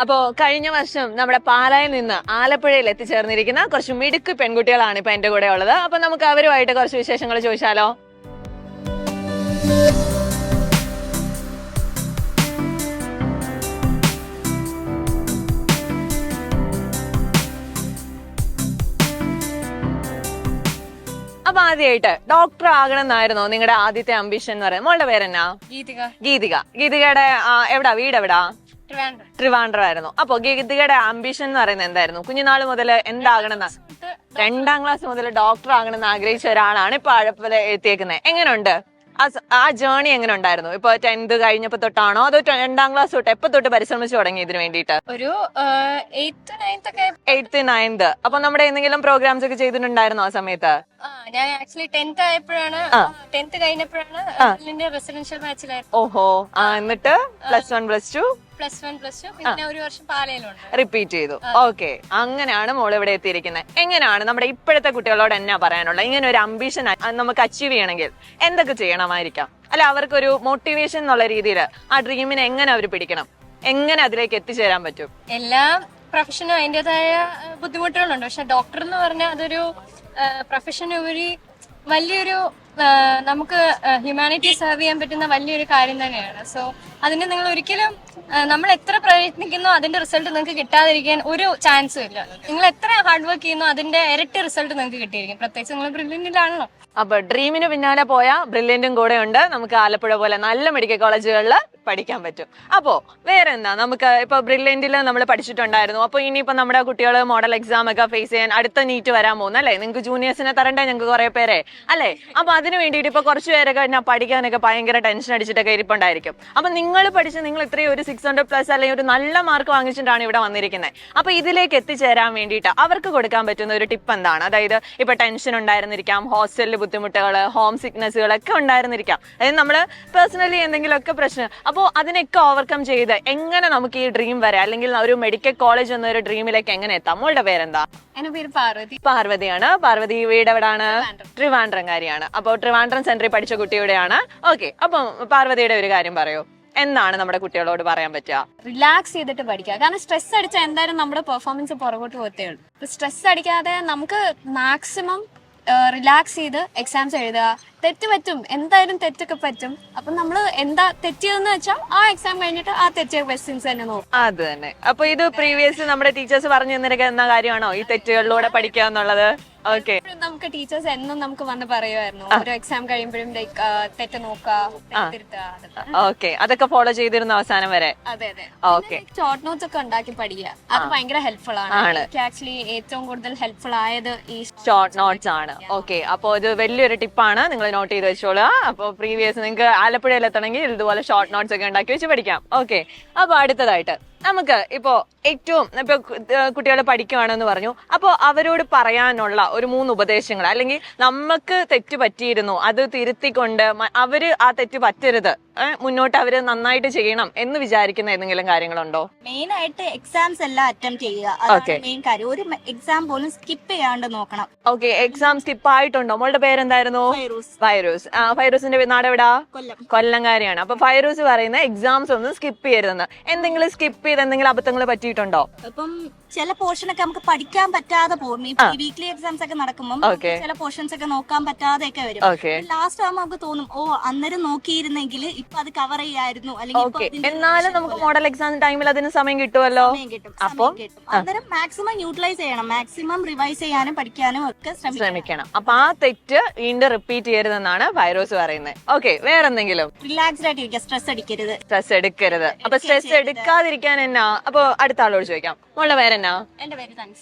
അപ്പോ കഴിഞ്ഞ വർഷം നമ്മുടെ പാലായിൽ നിന്ന് ആലപ്പുഴയിൽ എത്തിച്ചേർന്നിരിക്കുന്ന കുറച്ച് മിടുക്ക് പെൺകുട്ടികളാണ് ഇപ്പൊ എന്റെ കൂടെ ഉള്ളത്. അപ്പൊ നമുക്ക് അവരുമായിട്ട് കുറച്ച് വിശേഷങ്ങൾ ചോദിച്ചാലോ? അപ്പൊ ആദ്യമായിട്ട് ഡോക്ടർ ആകണം എന്നായിരുന്നോ നിങ്ങളുടെ ആദ്യത്തെ അംബിഷൻ എന്ന് പറയുന്നത്? മോളുടെ പേരെന്നാ? ഗീതിക. ഗീതികയുടെ എവിടാ വീട്? എവിടാ? ട്രിവാൻഡ്രം ആയിരുന്നു. അപ്പൊ ഗീതികയുടെ അംബിഷൻ എന്ന് പറയുന്നത് എന്തായിരുന്നു? കുഞ്ഞുനാള് മുതൽ എന്താകണമെന്ന്? 2ാം ക്ലാസ് മുതൽ ഡോക്ടർ ആകണമെന്ന് ആഗ്രഹിച്ച ഒരാളാണ് ഇപ്പൊ ആലപ്പുഴ എത്തിയേക്കുന്നത്. എങ്ങനെയുണ്ട് ആ ജേർണി? എങ്ങനെ ഉണ്ടായിരുന്നു? ഇപ്പൊ 10th കഴിഞ്ഞപ്പോ തൊട്ടാണോ അതോ 2ാം ക്ലാസ് തൊട്ട് എപ്പൊ തൊട്ട് പരിശ്രമിച്ചു തുടങ്ങി ഇതിന് വേണ്ടിട്ട്? ഒരു 8th 9th. അപ്പൊ നമ്മുടെ എന്തെങ്കിലും പ്രോഗ്രാംസ് ഒക്കെ ചെയ്തിട്ടുണ്ടായിരുന്നോ ആ സമയത്ത്? ഞാൻ ആക്ച്വലി 10th ആയപ്പോഴാണ് 10th കഴിഞ്ഞപ്പോഴാണ് റെസിഡൻഷ്യൽ മാച്ചിലായിരുന്നു. ഓഹോ. എന്നിട്ട് +1 +2 +1 പിന്നെ ഒരു വർഷം പാലയിലുണ്ട് റിപ്പീറ്റ് ചെയ്തു. ഓക്കെ, അങ്ങനെയാണ് മോള് ഇവിടെ എത്തിയിരിക്കുന്നത്. എങ്ങനെയാണ് നമ്മുടെ ഇപ്പോഴത്തെ കുട്ടികളോട് എന്നാ പറയാനുള്ളത്? ഇങ്ങനെ ഒരു അംബിഷൻ നമുക്ക് അച്ചീവ് ചെയ്യണമെങ്കിൽ എന്തൊക്കെ ചെയ്യണമായിരിക്കാം? അല്ല, അവർക്കൊരു മോട്ടിവേഷൻ എന്നുള്ള രീതിയിൽ ആ ഡ്രീമിനെ എങ്ങനെ അവർ പിടിക്കണം? എങ്ങനെ അതിലേക്ക് എത്തിച്ചേരാൻ പറ്റും? എല്ലാ പ്രൊഫഷനും അതിൻ്റെതായ ബുദ്ധിമുട്ടുകളുണ്ട്. പക്ഷെ ഡോക്ടർ എന്ന് പറഞ്ഞാൽ അതൊരു പ്രൊഫഷനുപരി വലിയൊരു നമുക്ക് ഹ്യൂമാനിറ്റി സെർവ് ചെയ്യാൻ പറ്റുന്ന വലിയൊരു കാര്യം തന്നെയാണ്. സോ അതിന് നിങ്ങൾ ഒരിക്കലും നമ്മൾ എത്ര പ്രയത്നിക്കുന്നോ അതിന്റെ റിസൾട്ട് നിങ്ങൾക്ക് കിട്ടാതിരിക്കാൻ ഒരു ചാൻസും ഇല്ല. നിങ്ങൾ എത്ര ഹാർഡ് വർക്ക് ചെയ്യുന്നോ അതിന്റെ ഇരട്ടി റിസൾട്ട് നിങ്ങൾക്ക് കിട്ടിയിരിക്കും. പ്രത്യേകിച്ച് നിങ്ങൾ ബ്രില്യന്റിലാണല്ലോ. അപ്പൊ ഡ്രീമിന് പിന്നാലെ പോയ ബ്രില്യന്റും കൂടെ ഉണ്ട്. നമുക്ക് ആലപ്പുഴ പോലെ നല്ല മെഡിക്കൽ കോളേജുകളിൽ പഠിക്കാൻ പറ്റും. അപ്പോ വേറെ എന്താ? നമുക്ക് ഇപ്പൊ ബ്രില്യന്റിൽ നമ്മൾ പഠിച്ചിട്ടുണ്ടായിരുന്നു. അപ്പൊ ഇനിയിപ്പോ നമ്മുടെ കുട്ടികൾ മോഡൽ എക്സാം ഒക്കെ ഫേസ് ചെയ്യാൻ അടുത്ത നീറ്റ് വരാൻ പോകുന്നു അല്ലേ? നിങ്ങൾക്ക് ജൂനിയേഴ്സിനെ തരണ്ടേ ഞങ്ങൾക്ക് കുറെ പേരെ അല്ലേ? അപ്പൊ അതിന് വേണ്ടിയിട്ട് ഇപ്പൊ കുറച്ച് പേരൊക്കെ പഠിക്കാനൊക്കെ ഭയങ്കര ടെൻഷൻ അടിച്ചിട്ടൊക്കെ ഇരിപ്പുണ്ടായിരിക്കും. അപ്പൊ നിങ്ങൾ പഠിച്ച് നിങ്ങൾ ഇത്രയും ഒരു 600+ അല്ലെങ്കിൽ ഒരു നല്ല മാർക്ക് വാങ്ങിച്ചിട്ടാണ് ഇവിടെ വന്നിരിക്കുന്നത്. അപ്പൊ ഇതിലേക്ക് എത്തിച്ചേരാൻ വേണ്ടിയിട്ട് അവർക്ക് കൊടുക്കാൻ പറ്റുന്ന ഒരു ടിപ്പ് എന്താണ്? അതായത് ഇപ്പൊ ടെൻഷൻ ഉണ്ടായിരുന്നിരിക്കാം, ഹോസ്റ്റലിൽ ബുദ്ധിമുട്ടുകൾ, ഹോം സിക്നസ്സുകളൊക്കെ ഉണ്ടായിരുന്നിരിക്കാം, അതായത് നമ്മള് പേഴ്സണലി എന്തെങ്കിലുമൊക്കെ പ്രശ്നം. അപ്പോൾ അതിനൊക്കെ ഓവർകം ചെയ്ത് എങ്ങനെ നമുക്ക് ഈ ഡ്രീം വരെ അല്ലെങ്കിൽ ഒരു മെഡിക്കൽ കോളേജ് എന്നൊരു ഡ്രീമിലേക്ക് എങ്ങനെ എത്താം? മോളുടെ പേരെന്താ? എന്റെ പേര് പാർവതി. പാർവതിയാണ്. പാർവതി വീട് എവിടാണ്? ട്രിവാൻഡ്രംകാരിയാണ്. അപ്പോൾ ട്രിവാൻഡ്രം സെന്ററിൽ പഠിച്ച കുട്ടിയുടെയാണ്. ഓക്കെ, അപ്പം പാർവതിയുടെ ഒരു കാര്യം പറയൂ. എന്താണ് നമ്മുടെ കുട്ടികളോട് പറയാൻ പറ്റുക? റിലാക്സ് ചെയ്തിട്ട് പഠിക്കുക. കാരണം സ്ട്രെസ് അടിച്ചാൽ എന്തായാലും നമ്മുടെ പെർഫോമൻസ് പുറകോട്ട് പോകത്തേ ഉള്ളൂ. സ്ട്രെസ് അടിക്കാതെ നമുക്ക് മാക്സിമം റിലാക്സ് ചെയ്ത് എക്സാംസ് എഴുതുക. തെറ്റ് പറ്റും, എന്തായാലും തെറ്റൊക്കെ പറ്റും. അപ്പൊ നമ്മള് എന്താ തെറ്റിയതെന്ന് വെച്ചാൽ ആ എക്സാം കഴിഞ്ഞിട്ട് ആ തെറ്റിയ ക്വസ്റ്റ്യൻസ് തന്നെ നോക്കും. അത് തന്നെ. അപ്പൊ ഇത് പ്രീവിയസ് നമ്മുടെ ടീച്ചേഴ്സ് പറഞ്ഞു തന്നിരിക്കുന്ന കാര്യമാണോ ഈ തെറ്റുകളിലൂടെ പഠിക്കുക എന്നുള്ളത്? ഓക്കെ, നമുക്ക് ടീച്ചേഴ്സ് എന്നും നമുക്ക് വന്ന് പറയുമായിരുന്നു ഓരോ എക്സാം കഴിയുമ്പോഴും ലൈക്ക് തെറ്റ് നോക്കുക. ഓക്കെ, അതൊക്കെ ഫോളോ ചെയ്തിരുന്നു അവസാനം വരെ? അതെ. ഓക്കെ, ഷോർട്ട് നോട്ട്സ് ഒക്കെ ഉണ്ടാക്കി പഠിക്കുക. അത് ഭയങ്കര ഹെൽപ്ഫുൾ ആണ്. ആക്ച്വലി ഏറ്റവും കൂടുതൽ ഹെൽപ്ഫുൾ ആയത് ഈ ഷോർട്ട് നോട്ട്സ് ആണ്. ഓക്കെ, അപ്പൊ ഇത് വലിയൊരു ടിപ്പാണ്, നിങ്ങൾ നോട്ട് ചെയ്ത് വെച്ചോളുക. അപ്പൊ പ്രീവിയസ് നിങ്ങൾക്ക് ആലപ്പുഴയിൽ എത്തണമെങ്കിൽ ഇതുപോലെ ഷോർട്ട് നോട്ട്സ് ഒക്കെ ഉണ്ടാക്കി വെച്ച് പഠിക്കാം. ഓക്കെ, അപ്പൊ അടുത്തതായിട്ട് നമുക്ക് ഇപ്പോ ഏറ്റവും ഇപ്പൊ കുട്ടികൾ പഠിക്കുകയാണെന്ന് പറഞ്ഞു. അപ്പോൾ അവരോട് പറയാനുള്ള ഒരു 3 ഉപദേശങ്ങൾ, അല്ലെങ്കിൽ നമുക്ക് തെറ്റ് പറ്റിയിരുന്നു അത് തിരുത്തിക്കൊണ്ട് അവര് ആ തെറ്റ് പറ്റരുത്, മുന്നോട്ട് അവര് നന്നായിട്ട് ചെയ്യണം എന്ന് വിചാരിക്കുന്ന ഏതെങ്കിലും കാര്യങ്ങളുണ്ടോ? മെയിൻ ആയിട്ട് എക്സാംസ് എല്ലാം അറ്റംപ്റ്റ് ചെയ്യുക. അതാണ് മെയിൻ കാര്യം. ഒരു എക്സാം പോലും സ്കിപ്പ് ചെയ്യാണ്ട് നോക്കണം. ഓക്കെ, എക്സാം സ്കിപ്പ് ആയിട്ടുണ്ടോ? മോളുടെ പേരെന്തായിരുന്നു? ഫൈറൂസ്. ഫൈറൂസിന്റെ നാട് എവിടാ? കൊല്ലംകാരിയാണ്. അപ്പൊ ഫൈറൂസ് പറയുന്ന എക്സാംസ് ഒന്നും സ്കിപ്പ് ചെയ്യരുതെന്ന്. എന്തെങ്കിലും സ്കിപ്പ് ചെയ്ത് എന്തെങ്കിലും അബദ്ധങ്ങൾ പറ്റിയിട്ടുണ്ടോ? അപ്പം ചില പോർഷൻ ഒക്കെ നമുക്ക് പഠിക്കാൻ പറ്റാതെ പോകും. ഈ വീക്ക്ലി എക്സാംസ് ഒക്കെ നടക്കുമ്പോൾ ചില പോർഷൻസ് ഒക്കെ നോക്കാൻ പറ്റാതെ ഒക്കെ വരും. ലാസ്റ്റ് ആകുമ്പോൾ നമുക്ക് തോന്നും, ഓ അന്നേരം നോക്കിയിരുന്നെങ്കിൽ ഇപ്പൊ അത് കവർ ചെയ്യായിരുന്നു. അല്ലെങ്കിൽ എന്നാലും നമുക്ക് മോഡൽ എക്സാം ടൈമിൽ അതിന് സമയം കിട്ടുമല്ലോ. അപ്പൊ അന്നേരം മാക്സിമം യൂട്ടിലൈസ് ചെയ്യണം. മാക്സിമം റിവൈസ് ചെയ്യാനും പഠിക്കാനും ഒക്കെ ശ്രമിക്കണം. അപ്പൊ ആ തെറ്റ് വീണ്ടും റിപ്പീറ്റ് ചെയ്യരുതെന്നാണ് ഫൈറോസ് പറയുന്നത്. ഓക്കെ, വേറെന്തെങ്കിലും? റിലാക്സ്ഡ് ആയിട്ടിരിക്കുക, സ്ട്രെസ് അടിക്കരുത്. സ്ട്രെസ് എടുക്കരുത്. അപ്പൊ സ്ട്രെസ് എടുക്കാതിരിക്കാൻ എന്നാ? അപ്പൊ അടുത്ത ആളോട് ചോദിക്കാം. മോളുടെ പേരെന്നാ? എന്റെ പേര്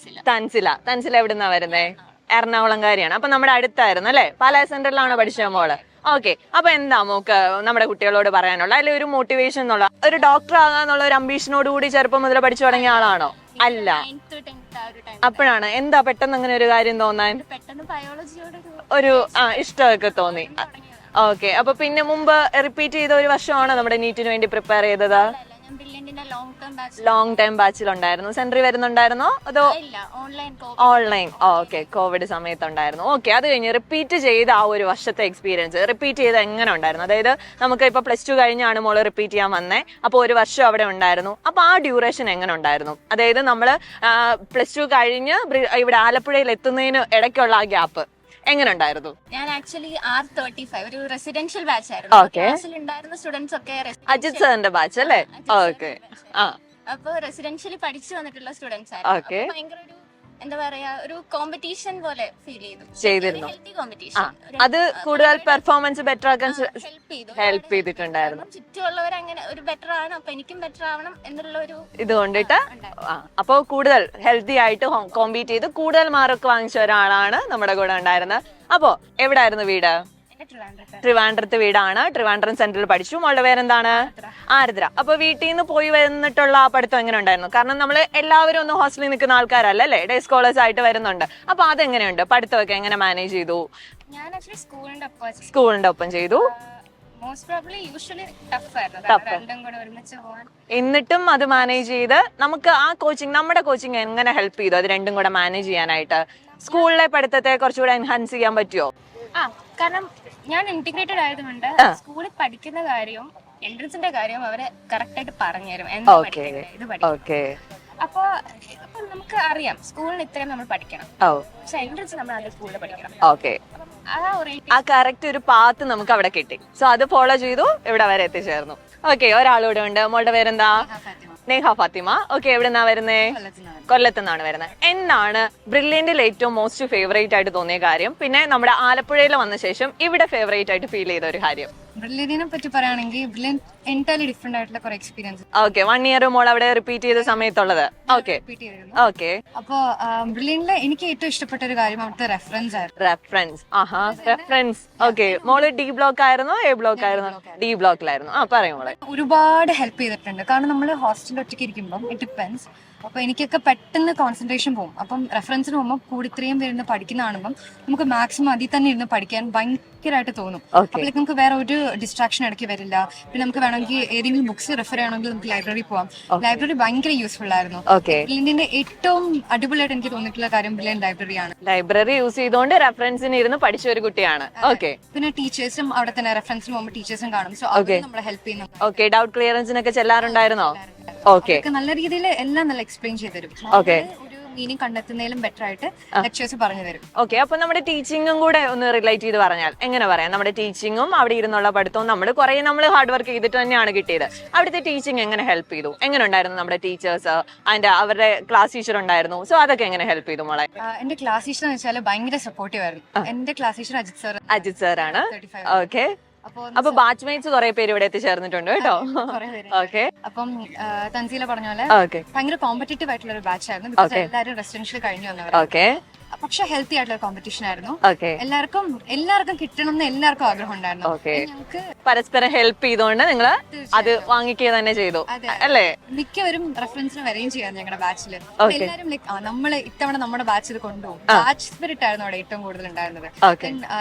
തൻസില. എവിടുന്നാ വരുന്നേ? എറണാകുളംകാരിയാണ്. അപ്പൊ നമ്മുടെ അടുത്തായിരുന്നു അല്ലെ? പാലാ സെന്ററിലാണോ പഠിച്ച മോള്? ഓക്കെ, അപ്പൊ എന്താ മോക്ക് നമ്മുടെ കുട്ടികളോട് പറയാനുള്ള, അല്ലെങ്കിൽ ഒരു മോട്ടിവേഷൻ എന്നുള്ള, ഒരു ഡോക്ടർ ആകാന്നുള്ള ഒരു അംബീഷനോട് കൂടി ചെറുപ്പം മുതൽ പഠിച്ചു തുടങ്ങിയ ആളാണോ? അല്ല. അപ്പോഴാണ് എന്താ പെട്ടെന്ന് അങ്ങനെ ഒരു കാര്യം തോന്നാൻ? ഒരു ഇഷ്ടമൊക്കെ തോന്നി. ഓക്കെ, അപ്പൊ പിന്നെ മുമ്പ് റിപ്പീറ്റ് ചെയ്ത ഒരു വർഷമാണോ നമ്മുടെ നീറ്റിന് വേണ്ടി പ്രിപ്പയർ ചെയ്തത്? ഞാൻ ബ്രില്യന്റിന്റെ long term batch long time ബാച്ചിലുണ്ടായിരുന്നു. സെന്ററിൽ വരുന്നുണ്ടായിരുന്നോ അതോ ഇല്ല, ഓൺലൈൻ ഓൺലൈൻ? ഓക്കെ, കോവിഡ് സമയത്തുണ്ടായിരുന്നു. ഓക്കെ, അത് കഴിഞ്ഞ് റിപ്പീറ്റ് ചെയ്ത ആ ഒരു വർഷത്തെ എക്സ്പീരിയൻസ് റിപ്പീറ്റ് ചെയ്ത് എങ്ങനെ ഉണ്ടായിരുന്നു? അതായത് നമുക്ക് ഇപ്പൊ +2 കഴിഞ്ഞാണ് മോള് റിപ്പീറ്റ് ചെയ്യാൻ വന്നേ, അപ്പൊ ഒരു വർഷം അവിടെ ഉണ്ടായിരുന്നു. അപ്പൊ ആ ഡ്യൂറേഷൻ എങ്ങനെ ഉണ്ടായിരുന്നു? അതായത് നമ്മള് +2 കഴിഞ്ഞ് ഇവിടെ ആലപ്പുഴയിൽ എത്തുന്നതിന് ഇടയ്ക്കുള്ള ആ ഗ്യാപ്പ് എങ്ങനെ ഉണ്ടായിരുന്നു? ഞാൻ ആക്ച്വലി R35 ഒരു റെസിഡൻഷ്യൽ ബാച്ച് ആയിരുന്നു. ക്ലാസ്സിൽ ഉണ്ടായിരുന്ന സ്റ്റുഡൻസ് ഒക്കെ അജിത് സാറിന്റെ ബാച്ച് അല്ലേ? ഓക്കെ. ആ, അപ്പൊ റെസിഡൻഷ്യലി പഠിച്ചു വന്നിട്ടുള്ള സ്റ്റുഡൻസ് ആയിരുന്നു. ഓക്കെ. ഭയങ്കര ഒരു എന്താ പറയാ, ഒരു കോമ്പറ്റീഷൻ പോലെ ഫീൽ ചെയ്തിരുന്നു. Healthy competition. അത് കൂടുതൽ പെർഫോമൻസ് ബെറ്റർ ആക്കാൻ ഹെൽപ്പ് ചെയ്തിട്ടുണ്ടായിരുന്നു. ചുറ്റുമുള്ളവർ അങ്ങനെ ഒരു ബെറ്റർ ആണ്, അപ്പൊ എനിക്കും ബെറ്റർ ആവണം എന്നുള്ള ഒരു ഇത് കൊണ്ടിട്ട് അപ്പൊ കൂടുതൽ ഹെൽത്തി ആയിട്ട് കോമ്പീറ്റ് ചെയ്ത് കൂടുതൽ മാർക്ക് വാങ്ങിച്ച ഒരാളാണ് നമ്മുടെ കൂടെ ഉണ്ടായിരുന്നത്. അപ്പോ എവിടായിരുന്നു വീട്? ട്രിവാൻഡ്രത്ത് വീടാണ്. ട്രിവാൻഡ്രം സെന്ററിൽ പഠിച്ചു. മോളുടെ പേരെന്താണ്? ആർദ്ര. അപ്പൊ വീട്ടിൽ നിന്ന് പോയി വന്നിട്ടുള്ള ആ പഠിത്തം എങ്ങനെ ഉണ്ടായിരുന്നു? കാരണം നമ്മൾ എല്ലാവരും ഒന്നും ഹോസ്റ്റലിൽ നിൽക്കുന്ന ആൾക്കാരല്ല അല്ലേ, ഡേ സ്കോളേഴ്സ് ആയിട്ട് വരുന്നുണ്ട്. അപ്പൊ അതെങ്ങനെയുണ്ട്? പഠിത്തമൊക്കെ എങ്ങനെ മാനേജ് ചെയ്തു? ഞാൻ ആക്ച്വലി സ്കൂളിന്റെ ഒപ്പം ചെയ്തു. മോസ്റ്റ് പ്രോബ്ലി യൂഷ്വലി ടഫ് ആയിരുന്നു രണ്ടും കൂടെ ഒരുമിച്ച് പോകാൻ. എന്നിട്ടും അത് മാനേജ് ചെയ്ത് നമുക്ക് ആ കോച്ചിങ്, നമ്മുടെ കോച്ചിങ് എങ്ങനെ ഹെൽപ്പ് ചെയ്തു അത് രണ്ടും കൂടെ മാനേജ് ചെയ്യാനായിട്ട്? സ്കൂളിലെ പഠിത്തത്തെ കുറച്ചുകൂടെ എൻഹാൻസ് ചെയ്യാൻ പറ്റുമോ? കാരണം ഞാൻ ഇന്റഗ്രേറ്റഡ് ആയതുകൊണ്ട് സ്കൂളിൽ പഠിക്കുന്ന കാര്യവും എൻട്രൻസിന്റെ കാര്യവും അവരെ കറക്റ്റ് ആയിട്ട് പറഞ്ഞുതരും. എന്താ പഠിക്കേണ്ടത്, ഇത് പഠിക്കണം. അപ്പൊ നമുക്ക് അറിയാം സ്കൂളിന് ഇത്രയും നമ്മൾ പഠിക്കണം, പക്ഷെ എൻട്രൻസ് നമ്മൾ അത് സ്കൂളിൽ പഠിക്കണം. ഓക്കെ, ആ കറക്റ്റ് ഒരു പാത്ത് നമുക്ക് അവിടെ കിട്ടി. സോ അത് ഫോളോ ചെയ്തു, ഇവിടെ വരെ എത്തിച്ചേർന്നു. ഓക്കെ, ഒരാളൂടെ ഉണ്ട്. മോളുടെ പേരെന്താ? നേഹ ഫാത്തിമ. ഓക്കെ, എവിടെന്നാ വരുന്നേ? കൊല്ലത്തുനിന്നാണ് വരുന്നത്. എന്താണ് ബ്രില്യന്റിൽ ഏറ്റവും മോസ്റ്റ് ഫേവറേറ്റ് ആയിട്ട് തോന്നിയ കാര്യം? പിന്നെ നമ്മുടെ ആലപ്പുഴയിൽ വന്ന ശേഷം ഇവിടെ ഫേവറേറ്റ് ആയിട്ട് ഫീൽ ചെയ്ത ഒരു കാര്യം? ബ്രില്യന്റിനെ പറ്റി പറയുകയാണെങ്കിൽ ബ്രില്യന്റ് എൻറ്റയർലി ഡിഫറെന്റ് ആയിട്ടുള്ള കുറെ എക്സ്പീരിയൻസ്. ഓക്കെ, 1 ഇയർ മോൾ അവിടെ റിപ്പീറ്റ് ചെയ്ത സമയത്തുള്ളത്. Okay okay. അപ്പൊ ബ്രില്യന്റിലെ എനിക്ക് ഏറ്റവും ഇഷ്ടപ്പെട്ട ഒരു കാര്യം അവിടുത്തെ റെഫറൻസ് ആയിരുന്നു. റെഫറൻസ്. ഓക്കെ, മോള് D ബ്ലോക്ക് ആയിരുന്നോ A ബ്ലോക്ക് ആയിരുന്നോ? D ബ്ലോക്കിലായിരുന്നു. പറയും മോളെ. ഒരുപാട് ഹെൽപ്പ് ചെയ്തിട്ടുണ്ട്. കാരണം നമ്മൾ ഹോസ്റ്റലിൽ ഒറ്റയ്ക്ക് ഇരിക്കുമ്പോൾ ഇറ്റ് ഡിപ്പെൻസ്. അപ്പൊ എനിക്കൊക്കെ പെട്ടെന്ന് കോൺസെൻട്രേഷൻ പോകും. അപ്പം റെഫറൻസിന് പോകുമ്പോൾ കൂടി ഇത്രയും പേര് പഠിക്കുന്ന കാണുമ്പോൾ നമുക്ക് മാക്സിമം അതിൽ തന്നെ ഇരുന്ന് പഠിക്കാൻ ഭയങ്കരമായിട്ട് തോന്നും. അപ്പോഴേക്ക് നമുക്ക് വേറെ ഒരു ഡിസ്ട്രാക്ഷൻ ഇടയ്ക്ക് വരില്ല. പിന്നെ നമുക്ക് വേണമെങ്കിൽ ഏതെങ്കിലും ബുക്സ് റെഫർ ചെയ്യണമെങ്കിൽ നമുക്ക് ലൈബ്രറി പോവാം. ലൈബ്രറി ഭയങ്കര യൂസ്ഫുൾ ആയിരുന്നു. ബ്രില്യന്റിന്റെ ഏറ്റവും അടിപൊളിയായിട്ട് എനിക്ക് തോന്നിയിട്ടുള്ള കാര്യം ബ്രില്യന്റ് ലൈബ്രറിയാണ്. ലൈബ്രറി യൂസ് ചെയ്തുകൊണ്ട് റെഫറൻസിന് ഇരുന്ന് പഠിച്ച ഒരു കുട്ടിയാണ്. ഓക്കെ. പിന്നെ ടീച്ചേഴ്സും അവിടെ തന്നെ റെഫറൻസിന് പോകുമ്പോൾ ടീച്ചേഴ്സും കാണും. സോ അവർ നമ്മളെ ഹെൽപ്പ് ചെയ്യുന്നു. ഓക്കെ, ഡൗട്ട് ക്ലിയറൻസിനൊക്കെ ചെല്ലാറുണ്ടായിരുന്നോ? ഓക്കെ, നല്ല രീതിയിൽ എല്ലാം നല്ല എക്സ്പ്ലെയിൻ ചെയ്തു തരും. ഓക്കെ, ഒരു മീനിങ് കണ്ടെത്തുന്നതിലും ബെറ്റർ ആയിട്ട് ലെക്ചേഴ്സ് പറഞ്ഞു തരും. ഓക്കെ. അപ്പൊ നമ്മുടെ ടീച്ചിങ്ങും കൂടെ ഒന്ന് റിലേറ്റ് ചെയ്ത് പറഞ്ഞാൽ എങ്ങനെ പറയാം? നമ്മുടെ ടീച്ചിങ്ങും അവിടെ ഇരുന്നുള്ള പഠിത്തവും നമ്മൾ ഹാർഡ് വർക്ക് ചെയ്തിട്ട് തന്നെയാണ് കിട്ടിയത്. അവിടുത്തെ ടീച്ചിങ് എങ്ങനെ ഹെൽപ്പ് ചെയ്തു? എങ്ങനെ ഉണ്ടായിരുന്നു നമ്മുടെ ടീച്ചേഴ്സ്? അതിന്റെ അവരുടെ ക്ലാസ് ടീച്ചർ ഉണ്ടായിരുന്നു. സോ അതൊക്കെ എങ്ങനെ ഹെൽപ്പ് ചെയ്തു മോളെ? എന്റെ ക്ലാസ് ടീച്ചർ എന്ന് വെച്ചാൽ ഭയങ്കര സപ്പോർട്ടീവ് ആയിരുന്നു. എന്റെ ക്ലാസ് ടീച്ചർ അജിത് സാർ ആണ്. ഓക്കെ. അപ്പൊ ബാച്ച്മേറ്റ്സ് കുറെ പേര് ഇവിടെ എത്തിച്ചേർന്നിട്ടുണ്ട് കേട്ടോ. ഓക്കെ. അപ്പം തൻസീല പറഞ്ഞ പോലെ ഭയങ്കര കോമ്പറ്റീറ്റീവ് ആയിട്ടുള്ള ഒരു ബാച്ച് ആയിരുന്നു. എല്ലാവരും റെസിഡൻഷ്യൽ കഴിഞ്ഞു വന്നവർ. ഓക്കെ. പക്ഷെ ഹെൽത്തി ആയിട്ടുള്ള കോമ്പറ്റീഷൻ ആയിരുന്നു. എല്ലാവർക്കും കിട്ടണം എന്ന് എല്ലാവർക്കും ആഗ്രഹം ഉണ്ടായിരുന്നു. ഞങ്ങൾക്ക് പരസ്പരം ഹെൽപ്പ് ചെയ്തുകൊണ്ട് നിങ്ങൾ അത് വാങ്ങിക്കുക തന്നെ ചെയ്തു അല്ലേ? മിക്കവരും റെഫറൻസിന് വരികയും ചെയ്യാം ഞങ്ങളുടെ ബാച്ചില്. എല്ലാവരും നമ്മള് ഇത്തവണ നമ്മുടെ ബാച്ച് ഇത് കൊണ്ടുപോകും. ബാച്ച് സ്പിരിറ്റ് ആയിരുന്നു അവിടെ ഏറ്റവും കൂടുതൽ ഉണ്ടായിരുന്നത്.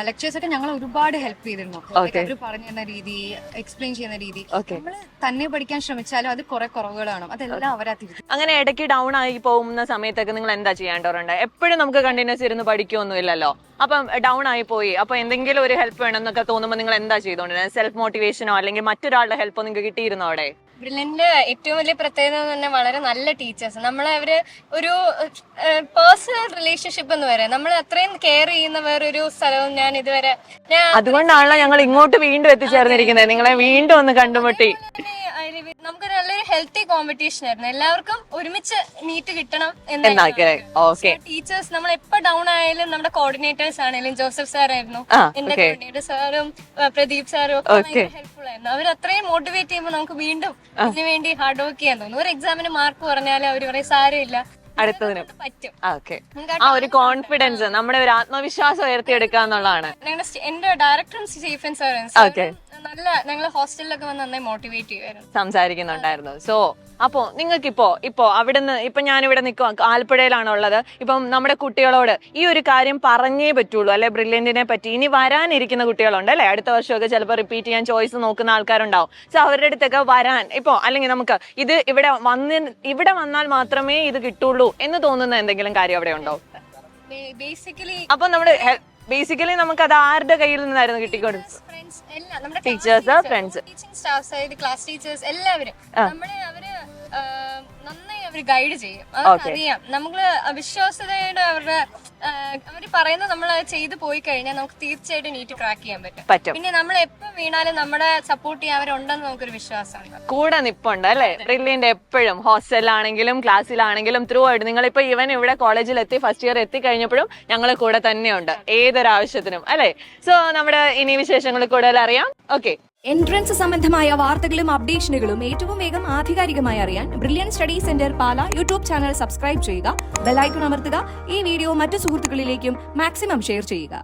ലെക്ചേഴ്സ് ഒക്കെ ഞങ്ങൾ ഒരുപാട് ഹെൽപ്പ് ചെയ്തിരുന്നു. അവര് പറഞ്ഞു തരുന്ന രീതി, എക്സ്പ്ലെയിൻ ചെയ്യുന്ന രീതി. നമ്മള് തന്നെ പഠിക്കാൻ ശ്രമിച്ചാലും അത് കുറെ കുറവുകൾ കാണും. അതെല്ലാം അവരാ തിരിച്ചു. അങ്ങനെ ഇടയ്ക്ക് ഡൗൺ ആയി പോകുന്ന സമയത്തൊക്കെ നിങ്ങൾ എന്താ ചെയ്യാണ്ടോറുണ്ട്? എപ്പോഴും നമുക്ക് കണ്ടിന്യൂസ് ഇരുന്ന് പഠിക്കൊന്നും ഇല്ലല്ലോ. അപ്പം ഡൗൺ ആയി പോയി, അപ്പൊ എന്തെങ്കിലും ഒരു ഹെൽപ്പ് വേണമെന്നൊക്കെ തോന്നുമ്പോൾ നിങ്ങൾ എന്താ ചെയ്തോണ്ടിരുന്നത്? സെൽഫ് മോട്ടിവേഷനോ അല്ലെങ്കിൽ മറ്റൊരാളുടെ ഹെൽപ്പോ നിങ്ങൾക്ക് കിട്ടിയിരുന്നോ അവിടെ? ബ്രില്യന്റിന്റെ ഏറ്റവും വലിയ പ്രത്യേകത എന്ന് പറഞ്ഞാൽ വളരെ നല്ല ടീച്ചേഴ്സ്. നമ്മളെ അവര് ഒരു പേഴ്സണൽ റിലേഷൻഷിപ്പ് എന്ന് പറയാം. നമ്മൾ അത്രയും കെയർ ചെയ്യുന്ന വേറൊരു സ്ഥലവും ഞാൻ ഇതുവരെ. അതുകൊണ്ടാണല്ലോ ഞങ്ങൾ ഇങ്ങോട്ട് വീണ്ടും എത്തിച്ചേർന്നിരിക്കുന്നത്, നിങ്ങളെ വീണ്ടും ഒന്ന് കണ്ടുമുട്ടി. നമുക്ക് നല്ലൊരു ഹെൽത്തി കോമ്പറ്റീഷൻ ആയിരുന്നു. എല്ലാവർക്കും ഒരുമിച്ച് മീറ്റ് കിട്ടണം ടീച്ചേഴ്സ്. നമ്മൾ എപ്പോ ഡൗൺ ആയാലും നമ്മുടെ കോർഡിനേറ്റേഴ്സ് ആണെങ്കിലും ജോസഫ് സാർ ആയിരുന്നു എന്റെ കോർഡിനേറ്റർ, സാറും പ്രദീപ് സാറും ഒക്കെ ഹെൽപ്ഫുൾ ആയിരുന്നു. അവർ അത്രയും മോട്ടിവേറ്റ് ചെയ്യുമ്പോൾ നമുക്ക് വീണ്ടും ഇതിനു വേണ്ടി ഹാർഡ് വർക്ക് ചെയ്യാൻ തോന്നുന്നു. ഒരു എക്സാമിന് മാർക്ക് പറഞ്ഞാൽ അവർ പറയും സാരമില്ല, അടുത്തതിനും പറ്റും. ആ ഒരു കോൺഫിഡൻസ്, നമ്മുടെ ഒരു ആത്മവിശ്വാസം ഉയർത്തിയെടുക്കുക എന്നുള്ളതാണ്. എന്റെ ഡയറക്ടറും സ്റ്റീഫൻ സാറും നല്ല ഞങ്ങൾ ഹോസ്റ്റലിലൊക്കെ വന്ന് നന്നായി മോട്ടിവേറ്റ് ചെയ്യുമായിരുന്നു, സംസാരിക്കുന്നുണ്ടായിരുന്നു. സോ അപ്പോ നിങ്ങൾക്ക് ഇപ്പോ അവിടുന്ന് ഇപ്പൊ ഞാനിവിടെ നിൽക്കുക ആലപ്പുഴയിലാണുള്ളത്. ഇപ്പം നമ്മുടെ കുട്ടികളോട് ഈ ഒരു കാര്യം പറഞ്ഞേ പറ്റുള്ളൂ അല്ലെ, ബ്രില്യന്റിനെ പറ്റി. ഇനി വരാനിരിക്കുന്ന കുട്ടികളുണ്ട് അല്ലെ, അടുത്ത വർഷമൊക്കെ ചിലപ്പോൾ റിപ്പീറ്റ് ചെയ്യാൻ ചോയ്സ് നോക്കുന്ന ആൾക്കാരുണ്ടാവും. സോ അവരുടെ അടുത്തൊക്കെ വരാൻ ഇപ്പോ അല്ലെങ്കിൽ നമുക്ക് ഇത് ഇവിടെ വന്നാൽ മാത്രമേ ഇത് കിട്ടുള്ളൂ എന്ന് തോന്നുന്ന എന്തെങ്കിലും കാര്യം അവിടെ ഉണ്ടോ? ബേസിക്കലി അപ്പൊ ബേസിക്കലി നമുക്ക് അത് ആരുടെ കയ്യിൽ നിന്നായിരുന്നു കിട്ടിക്കൊടുത്തത്? Teachers, friends, teaching staffs, class teachers എല്ലാവരും അവര് നന്നായി അവര് ഗൈഡ് ചെയ്യും. അറിയാം നമ്മള് വിശ്വാസ്യതയുടെ അവര് പറയുന്നത് നമ്മൾ ചെയ്തു പോയി കഴിഞ്ഞാൽ നമുക്ക് തീർച്ചയായിട്ടും നീറ്റ് ക്രാക്ക് ചെയ്യാൻ പറ്റും. പിന്നെ നമ്മൾ എപ്പം വീണാലും നമ്മുടെ സപ്പോർട്ട് ചെയ്യാൻ അവരുണ്ടെന്ന് നമുക്കൊരു വിശ്വാസമുണ്ട്, കൂടെ നിപ്പുണ്ട് അല്ലെ. ബ്രില്യന്റ് എപ്പോഴും ഹോസ്റ്റലിലാണെങ്കിലും ക്ലാസ്സിലാണെങ്കിലും ത്രൂ ആയിട്ട് നിങ്ങളിപ്പോ ഇവൻ ഇവിടെ കോളേജിൽ എത്തി ഫസ്റ്റ് ഇയർ എത്തി കഴിഞ്ഞപ്പോഴും ഞങ്ങൾ കൂടെ തന്നെയുണ്ട് ഏതൊരാവശ്യത്തിനും അല്ലെ. സോ നമ്മുടെ ഇനി വിശേഷങ്ങൾ കൂടുതൽ അറിയാം. ഓക്കെ, എൻട്രൻസ് സംബന്ധമായ വാർത്തകളും അപ്ഡേഷനുകളും ഏറ്റവും വേഗം ആധികാരികമായി അറിയാൻ ബ്രില്യൻ സ്റ്റഡി സെന്റർ പാല യൂട്യൂബ് ചാനൽ സബ്സ്ക്രൈബ് ചെയ്യുക, ബെൽ ഐക്കൺ അമർത്തുക, ഈ വീഡിയോ മറ്റു സുഹൃത്തുക്കളിലേക്കും മാക്സിമം ഷെയർ ചെയ്യുക.